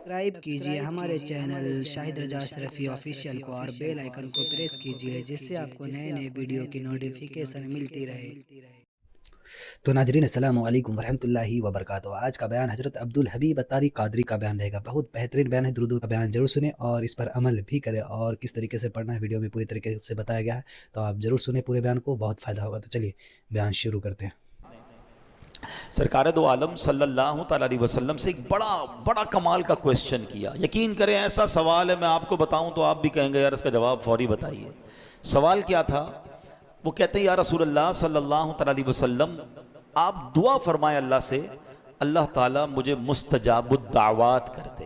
Subscribe کیجئے ہمارے channel شاہد رضا اشرفی official کو اور بیل آئیکن کو پریس کیجئے جس سے آپ کو نئے نئے ویڈیو کی نوٹیفیکیشن ملتی رہے۔ تو ناظرین السلام علیکم ورحمۃ اللہ وبرکاتہ۔ آج کا بیان حضرت عبدالحبیب اتاری قادری کا بیان رہے گا۔ بہت بہترین بیان ہے، درود کا بیان ضرور سنیں اور اس پر عمل بھی کریں، اور کس طریقے سے پڑھنا ہے ویڈیو میں پوری طریقے سے بتایا گیا ہے، تو آپ ضرور سنیں پورے بیان کو، بہت فائدہ ہوگا۔ تو چلیے بیان شروع کرتے ہیں۔ سرکار دو عالم صلی اللہ تعالیٰ علیہ وسلم سے ایک بڑا کمال کا کویسچن کیا۔ یقین کریں ایسا سوال ہے، میں آپ کو بتاؤں تو آپ بھی کہیں گے یار اس کا جواب فوری بتائیے۔ سوال کیا تھا؟ وہ کہتے ہیں یا رسول اللہ صلی اللہ تعالیٰ علیہ وسلم، آپ دعا فرمائے اللہ سے، اللہ تعالیٰ مجھے مستجاب الدعوات کر دے۔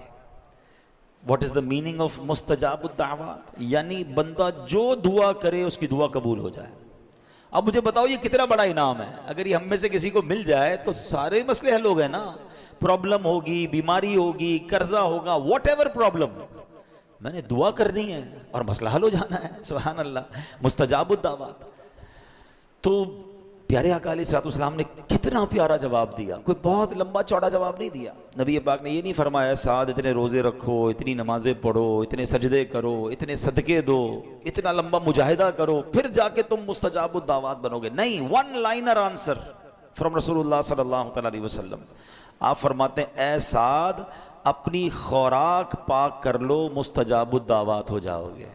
What is the meaning of مستجاب الدعوات؟ یعنی بندہ جو دعا کرے اس کی دعا قبول ہو جائے۔ اب مجھے بتاؤ یہ کتنا بڑا انعام ہے؟ اگر یہ ہم میں سے کسی کو مل جائے تو سارے مسئلے حل ہو گئے نا۔ پرابلم ہوگی، بیماری ہوگی، قرضہ ہوگا، واٹ ایور پرابلم، میں نے دعا کرنی ہے اور مسئلہ حل ہو جانا ہے۔ سبحان اللہ، مستجاب الدعوات۔ تو پیارے آقا علیہ الصلوۃ والسلام نے کتنا پیارا جواب دیا، کوئی بہت لمبا چوڑا جواب نہیں دیا۔ نبی پاک نے یہ نہیں فرمایا سعد اتنے روزے رکھو، اتنی نمازیں پڑھو، اتنے سجدے کرو، اتنے صدقے دو، اتنا لمبا مجاہدہ کرو، پھر جا کے تم مستجاب الدعوات بنو گے۔ نہیں، ون لائنر آنسر فرام رسول اللہ صلی اللہ تعالیٰ علیہ وسلم۔ آپ فرماتے ہیں اے سعد اپنی خوراک پاک کر لو، مستجاب الدعوات ہو جاؤ گے۔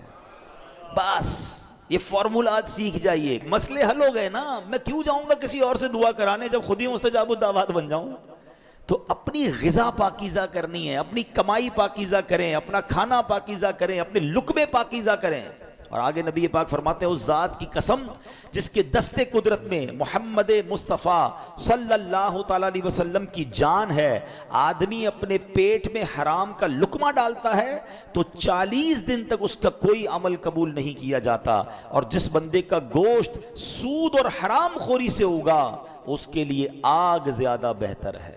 بس یہ فارمولہ آج سیکھ جائیے، مسئلے حل ہو گئے نا۔ میں کیوں جاؤں گا کسی اور سے دعا کرانے جب خود ہی مستجاب الدعوات بن جاؤں؟ تو اپنی غذا پاکیزہ کرنی ہے، اپنی کمائی پاکیزہ کریں، اپنا کھانا پاکیزہ کریں، اپنے لقمے پاکیزہ کریں۔ اور آگے نبی پاک فرماتے ہیں اس ذات کی قسم جس کے دست قدرت میں محمد مصطفیٰ صلی اللہ تعالیٰ علیہ وسلم کی جان ہے، آدمی اپنے پیٹ میں حرام کا لقمہ ڈالتا ہے تو 40 دن تک اس کا کوئی عمل قبول نہیں کیا جاتا، اور جس بندے کا گوشت سود اور حرام خوری سے ہوگا اس کے لیے آگ زیادہ بہتر ہے۔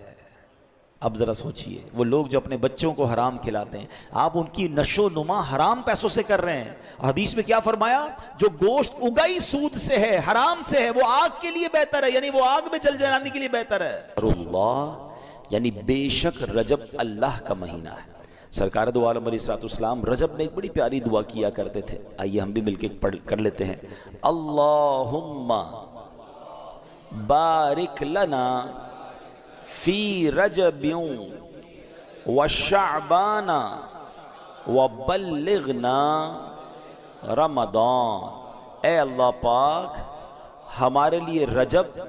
اب ذرا سوچئے، وہ لوگ جو اپنے بچوں کو حرام کھلاتے ہیں، آپ ان کی نشو و نما حرام پیسوں سے کر رہے ہیں۔ حدیث میں کیا فرمایا؟ جو گوشت اگائی سود سے ہے، حرام سے ہے، وہ آگ کے لیے بہتر ہے، یعنی وہ آگ میں جل جانے کے لیے بہتر ہے۔ اللہ یعنی بے شک رجب اللہ کا مہینہ ہے۔ سرکار دو عالم علیہ الصلوۃ والسلام رجب میں ایک بڑی پیاری دعا کیا کرتے تھے، آئیے ہم بھی مل کے کر لیتے ہیں۔ اللہم بارک لنا فی رجب و شعبان و بلغنا رمضان۔ اے اللہ پاک ہمارے لیے رجب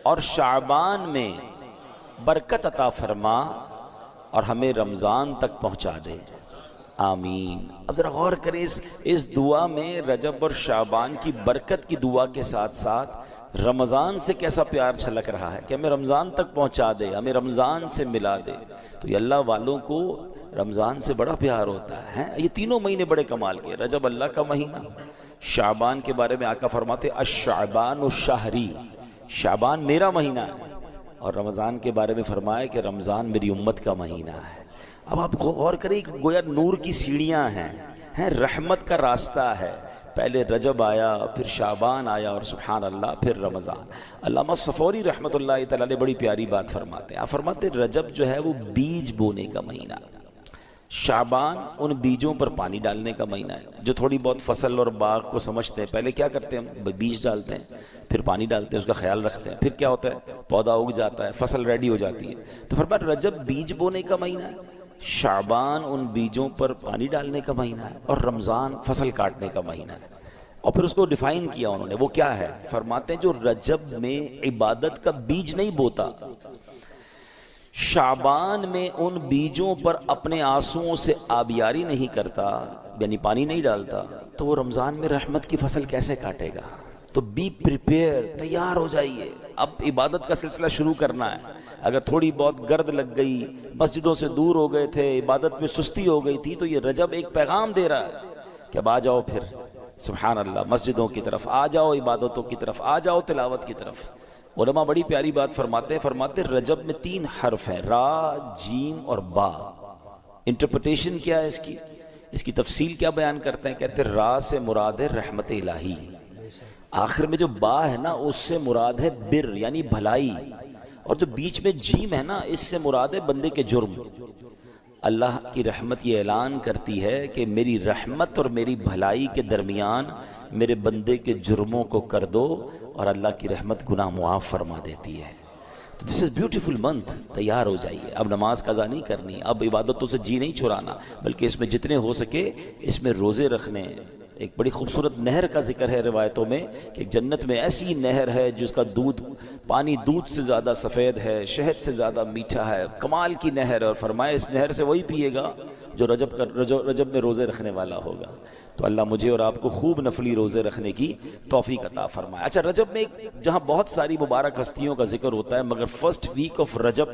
اور شعبان میں برکت عطا فرما اور ہمیں رمضان تک پہنچا دے، آمین۔ اب ذرا غور کریں اس دعا میں رجب اور شعبان کی برکت کی دعا کے ساتھ ساتھ رمضان سے کیسا پیار چھلک رہا ہے کہ ہمیں رمضان تک پہنچا دے، ہمیں رمضان سے ملا دے۔ تو یہ اللہ والوں کو رمضان سے بڑا پیار ہوتا ہے۔ یہ تینوں مہینے بڑے کمال کے، رجب اللہ کا مہینہ، شعبان کے بارے میں آقا فرماتے الشعبان الشہری، شعبان میرا مہینہ ہے، اور رمضان کے بارے میں فرمایا کہ رمضان میری امت کا مہینہ ہے۔ اب آپ غور کریں کہ گویا نور کی سیڑھیاں ہیں، رحمت کا راستہ ہے۔ پہلے رجب آیا، پھر شعبان آیا، اور سبحان اللہ پھر رمضان۔ علامہ صفوری رحمۃ اللہ تعالیٰ نے بڑی پیاری بات فرماتے ہیں۔ آپ فرماتے ہیں رجب جو ہے وہ بیج بونے کا مہینہ، شعبان ان بیجوں پر پانی ڈالنے کا مہینہ ہے۔ جو تھوڑی بہت فصل اور باغ کو سمجھتے ہیں، پہلے کیا کرتے ہیں ہم؟ بیج ڈالتے ہیں، پھر پانی ڈالتے ہیں، اس کا خیال رکھتے ہیں، پھر کیا ہوتا ہے؟ پودا اگ جاتا ہے، فصل ریڈی ہو جاتی ہے۔ تو فرمایا رجب بیج بونے کا مہینہ ہے، شعبان ان بیجوں پر پانی ڈالنے کا مہینہ ہے، اور رمضان فصل کاٹنے کا مہینہ ہے۔ اور پھر اس کو ڈیفائن کیا انہوں نے، وہ کیا ہے؟ فرماتے ہیں جو رجب میں عبادت کا بیج نہیں بوتا، شعبان میں ان بیجوں پر اپنے آنسوؤں سے آبیاری نہیں کرتا، یعنی پانی نہیں ڈالتا، تو وہ رمضان میں رحمت کی فصل کیسے کاٹے گا؟ تو بی پریپیئر، تیار ہو جائیے، اب عبادت کا سلسلہ شروع کرنا ہے۔ اگر تھوڑی بہت گرد لگ گئی، مسجدوں سے دور ہو گئے تھے، عبادت میں سستی ہو گئی تھی، تو یہ رجب ایک پیغام دے رہا ہے کہ اب آ جاؤ، پھر سبحان اللہ مسجدوں کی طرف آ جاؤ، عبادتوں کی طرف آ جاؤ، تلاوت کی طرف۔ علماء بڑی پیاری بات فرماتے رجب میں 3 حرف ہیں، را، جیم اور با۔ انٹرپریٹیشن کیا ہے اس کی تفصیل کیا بیان کرتے ہیں؟ کہتے ہیں را سے مراد ہے رحمت الہی، آخر میں جو با ہے نا اس سے مراد ہے بر یعنی بھلائی، اور جو بیچ میں جیم ہے نا اس سے مراد ہے بندے کے جرم۔ اللہ کی رحمت یہ اعلان کرتی ہے کہ میری رحمت اور میری بھلائی کے درمیان میرے بندے کے جرموں کو کر دو اور اللہ کی رحمت گناہ معاف فرما دیتی ہے. دس از بیوٹیفل منتھ. تیار ہو جائیے. اب نماز قضا نہیں کرنی, اب عبادتوں سے جی نہیں چھڑانا, بلکہ اس میں جتنے ہو سکے اس میں روزے رکھنے. ایک بڑی خوبصورت نہر کا ذکر ہے روایتوں میں کہ جنت میں ایسی نہر ہے جس کا پانی دودھ سے زیادہ سفید ہے, شہد سے زیادہ میٹھا ہے, کمال کی نہر ہے. اور فرمایا اس نہر سے وہی پیے گا جو رجب میں روزے رکھنے والا ہوگا. تو اللہ مجھے اور آپ کو خوب نفلی روزے رکھنے کی توفیق عطا فرمائے. اچھا, رجب میں جہاں بہت ساری مبارک ہستیوں کا ذکر ہوتا ہے, مگر فرسٹ ویک آف رجب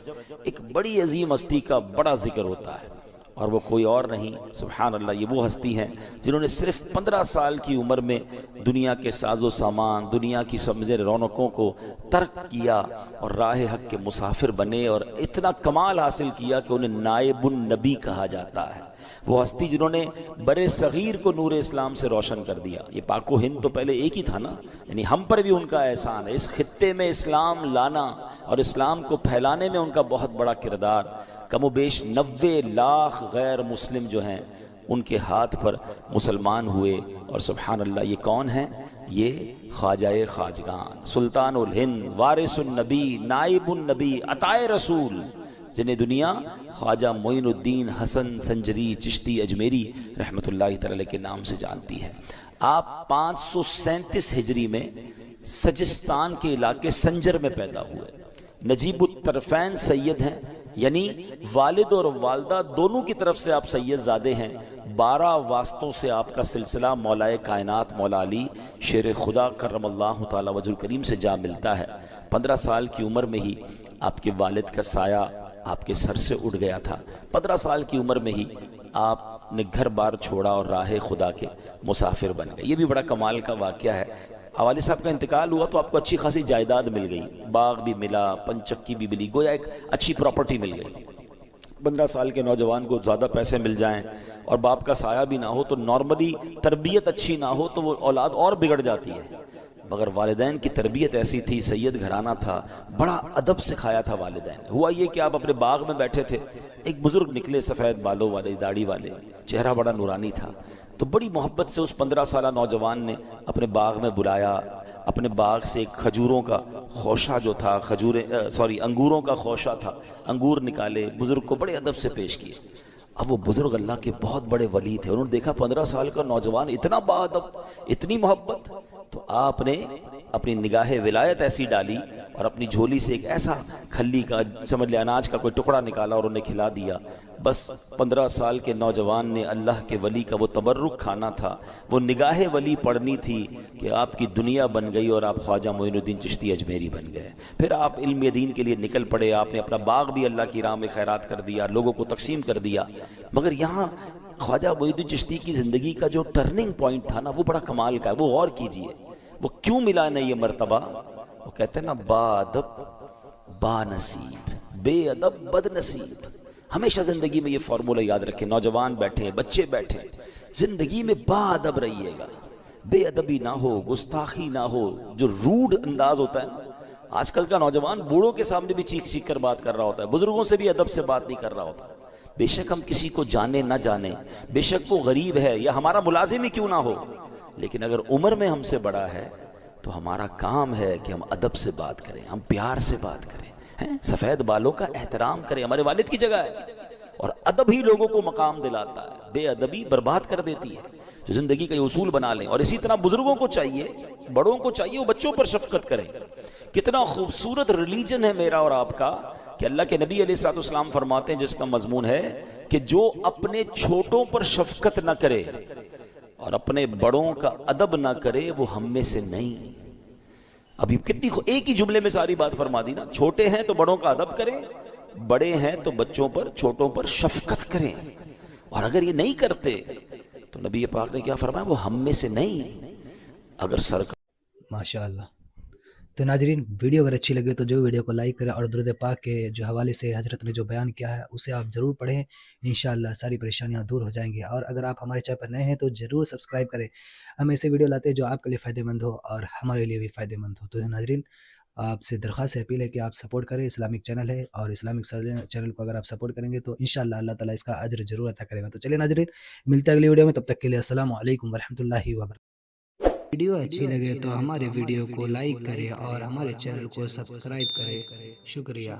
ایک بڑی عظیم ہستی کا بڑا ذکر ہوتا ہے, اور وہ کوئی اور نہیں, سبحان اللہ, یہ وہ ہستی ہیں جنہوں نے صرف 15 سال کی عمر میں دنیا کے ساز و سامان, دنیا کی سمجھے رونقوں کو ترک کیا اور راہ حق کے مسافر بنے, اور اتنا کمال حاصل کیا کہ انہیں نائب النبی کہا جاتا ہے. وہ ہستی جنہوں نے بر صغیر کو نور اسلام سے روشن کر دیا. یہ پاک و ہند تو پہلے ایک ہی تھا نا, یعنی ہم پر بھی ان کا احسان ہے. اس خطے میں اسلام لانا اور اسلام کو پھیلانے میں ان کا بہت بڑا کردار. کم و بیش 90 لاکھ غیر مسلم جو ہیں ان کے ہاتھ پر مسلمان ہوئے. اور سبحان اللہ, یہ کون ہیں؟ یہ خواجہ خواجگان, سلطان الہند, وارث النبی, نائب النبی, عطائے رسول, جنہیں دنیا خواجہ معین الدین حسن سنجری چشتی اجمیری رحمۃ اللہ تعالی کے نام سے جانتی ہے. آپ 537 ہجری میں سجستان کے علاقے سنجر میں پیدا ہوئے. نجیب الطرفین سید ہیں, یعنی والد اور والدہ دونوں کی طرف سے آپ سید زادے ہیں. 12 واسطوں سے آپ کا سلسلہ مولائے کائنات مولا علی شیر خدا کرم اللہ تعالی وجہ الکریم سے جا ملتا ہے. 15 سال کی عمر میں ہی آپ کے والد کا سایہ آپ کے سر سے اٹھ گیا تھا. 15 سال کی عمر میں ہی آپ نے گھر بار چھوڑا اور راہ خدا کے مسافر بن گئے. یہ بھی بڑا کمال کا واقعہ ہے. والد صاحب کا انتقال ہوا تو آپ کو اچھی خاصی جائیداد مل گئی, باغ بھی ملا, پنچکی بھی ملی, گویا ایک اچھی پراپرٹی مل گئی. 15 سال کے نوجوان کو زیادہ پیسے مل جائیں اور باپ کا سایہ بھی نہ ہو تو نارملی تربیت اچھی نہ ہو تو وہ اولاد اور بگڑ جاتی ہے. مگر والدین کی تربیت ایسی تھی, سید گھرانہ تھا, بڑا ادب سکھایا تھا والدین. ہوا یہ کہ آپ اپنے باغ میں بیٹھے تھے, ایک بزرگ نکلے سفید بالوں والے, داڑھی والے, چہرہ بڑا نورانی تھا. تو بڑی محبت سے اس 15 سالہ نوجوان نے اپنے باغ میں بلایا. اپنے باغ سے ایک کھجوروں کا خوشہ جو تھا, انگوروں کا خوشہ تھا, انگور نکالے, بزرگ کو بڑے ادب سے پیش کیے. اب وہ بزرگ اللہ کے بہت بڑے ولی تھے, انہوں نے دیکھا 15 سال کا نوجوان اتنا با ادب, اتنی محبت, تو آپ نے اپنی نگاہ ولایت ایسی ڈالی اور اپنی جھولی سے ایک ایسا کھلی کا, سمجھ لے اناج کا کوئی ٹکڑا نکالا اور انہیں کھلا دیا. بس 15 سال کے نوجوان نے اللہ کے ولی کا وہ تبرک کھانا تھا, وہ نگاہ ولی پڑھنی تھی کہ آپ کی دنیا بن گئی اور آپ خواجہ معین الدین چشتی اجمیری بن گئے. پھر آپ علم دین کے لیے نکل پڑے, آپ نے اپنا باغ بھی اللہ کی راہ میں خیرات کر دیا, لوگوں کو تقسیم کر دیا. مگر یہاں خواجہ معین الدین چشتی کی زندگی کا جو ٹرننگ پوائنٹ تھا نا, وہ بڑا کمال کا ہے. وہ غور کیجئے, وہ کیوں ملا نا یہ مرتبہ. وہ کہتے ہیں نا, با ادب با نصیب, بے ادب بد نصیب. ہمیشہ زندگی میں یہ فارمولہ یاد رکھیں. نوجوان بیٹھے ہیں, بچے بیٹھے ہیں, زندگی میں با ادب رہیے گا, بے ادبی نہ ہو, گستاخی نہ ہو. جو روڈ انداز ہوتا ہے نا, آج کل کا نوجوان بوڑھوں کے سامنے بھی چیخ چیخ کر بات کر رہا ہوتا ہے, بزرگوں سے بھی ادب سے بات نہیں کر رہا ہوتا. بے شک ہم کسی کو جانے نہ جانے, بے شک وہ غریب ہے یا ہمارا ملازم ہی کیوں نہ ہو, لیکن اگر عمر میں ہم سے بڑا ہے تو ہمارا کام ہے کہ ہم ادب سے بات کریں, ہم پیار سے بات کریں, سفید بالوں کا احترام کریں. ہمارے والد کی جگہ ہے, اور ادب ہی لوگوں کو مقام دلاتا ہے, بے ادبی برباد کر دیتی ہے. جو زندگی کا یہ اصول بنا لیں. اور اسی طرح بزرگوں کو چاہیے, بڑوں کو چاہیے وہ بچوں پر شفقت کریں. کتنا خوبصورت ریلیجن ہے میرا اور آپ کا کہ اللہ کے نبی علیہ الصلوۃ والسلام فرماتے ہیں, جس کا مضمون ہے کہ جو اپنے چھوٹوں پر شفقت نہ کرے اور اپنے بڑوں کا ادب نہ کرے وہ ہم میں سے نہیں. ابھی کتنی ایک ہی جملے میں ساری بات فرما دی نا. چھوٹے ہیں تو بڑوں کا ادب کریں, بڑے ہیں تو بچوں پر, چھوٹوں پر شفقت کریں. اور اگر یہ نہیں کرتے تو نبی پاک نے کیا فرمایا, وہ ہم میں سے نہیں. اگر سرکار ماشاءاللہ. تو ناظرین, ویڈیو اگر اچھی لگے تو جو ویڈیو کو لائک کریں, اور درود پاک کے جو حوالے سے حضرت نے جو بیان کیا ہے اسے آپ ضرور پڑھیں. انشاءاللہ ساری پریشانیاں دور ہو جائیں گی. اور اگر آپ ہمارے چینل پر نئے ہیں تو ضرور سبسکرائب کریں. ہم ایسے ویڈیو لاتے ہیں جو آپ کے لیے فائدہ مند ہو اور ہمارے لیے بھی فائدہ مند ہو. تو ناظرین, آپ سے درخواست ہے، اپیل ہے کہ آپ سپورٹ کریں، اسلامک چینل ہے اور اسلامک چینل کو اگر آپ سپورٹ کریں گے تو انشاءاللہ اللہ تعالیٰ اس کا اجر ضرور عطا کرے گا۔ تو چلیے ناظرین، ملتے ہیں اگلی ویڈیو میں، تب تک کے لیے السلام علیکم ورحمۃ اللہ وبرکاتہ۔ ویڈیو اچھی لگے تو ہمارے ویڈیو کو لائک کرے اور ہمارے چینل کو سبسکرائب کرے۔ شکریہ۔